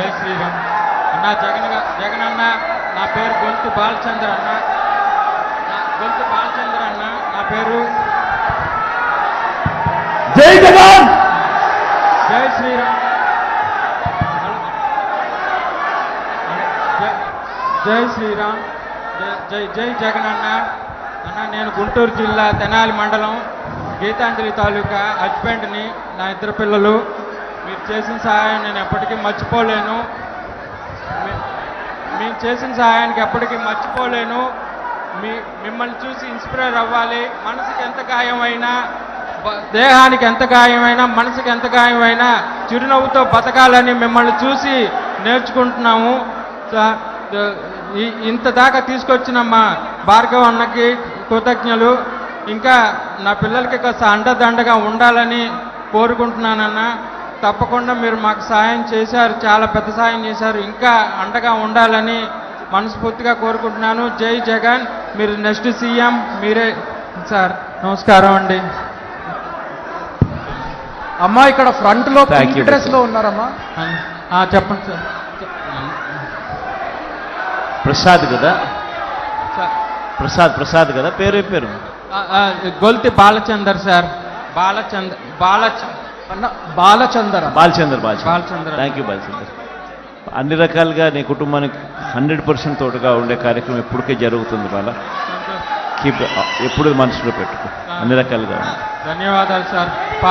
జై శ్రీరామ్ అన్న. జగన్ అన్న, నా పేరు గొంతు బాలచంద్ర అన్న. గొంతు బాలచంద్ర అన్న నా పేరు. జై జగన్. జై శ్రీరామ్. జై శ్రీరామ్. జై జగన్ అన్న. నేను గుంటూరు జిల్లా తెనాలి మండలం గీతాంజలి తాలూకా హస్బెండ్ని. నా ఇద్దరు పిల్లలు. మీరు చేసిన సహాయం నేను ఎప్పటికీ మర్చిపోలేను. మీరు చేసిన సహాయానికి ఎప్పటికీ మర్చిపోలేను. మిమ్మల్ని చూసి ఇన్స్పైర్ అవ్వాలి. మనసుకి ఎంత గాయమైనా, దేహానికి ఎంత గాయమైనా, మనసుకి ఎంత గాయమైనా చిరునవ్వుతో బతకాలని మిమ్మల్ని చూసి నేర్చుకుంటున్నాము. ఇంత దాకా తీసుకొచ్చిన మా భార్గవ్ అన్నకి కృతజ్ఞలు. ఇంకా నా పిల్లలకి కాస్త అండదండగా ఉండాలని కోరుకుంటున్నానన్న. తప్పకుండా మీరు మాకు సాయం చేశారు, చాలా పెద్ద సాయం చేశారు. ఇంకా అండగా ఉండాలని మనస్ఫూర్తిగా కోరుకుంటున్నాను. జై జగన్. మీరు నెక్స్ట్ సీఎం మీరే సార్. నమస్కారం అండి. అమ్మా ఇక్కడ ఫ్రంట్ లో పింక్ డ్రెస్ లో ఉన్నారమ్మా. చెప్పండి సార్. ప్రసాద్ కదా? సార్ ప్రసాద్ కదా? పేరు Golthi Balachander sir. Balachander. Balachander. Thank you Balachander. అన్ని రకాలుగా నీ కుటుంబానికి 100% తోడుగా ఉండే కార్యక్రమం ఎప్పటికే జరుగుతుంది. బాల కీప్ ఎప్పుడు మనసులో పెట్టుకో. అన్ని రకాలుగా ధన్యవాదాలు సార్.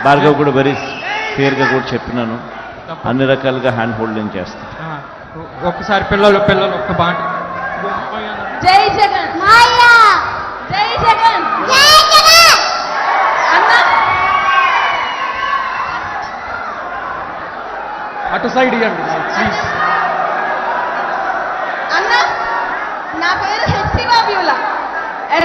భార్గవ్ కూడా వెరీ క్లియర్గా కూడా చెప్పినాను. అన్ని రకాలుగా హ్యాండ్ హోల్డింగ్ చేస్తాను. ఒక్కసారి పిల్లలు ఒక్క మాట. జై జగన్. జై జగన్. అటు సైడ్ ఇవ్వండి ప్లీజ్. అన్న, నా పేరు హెచ్సి బాబియులా.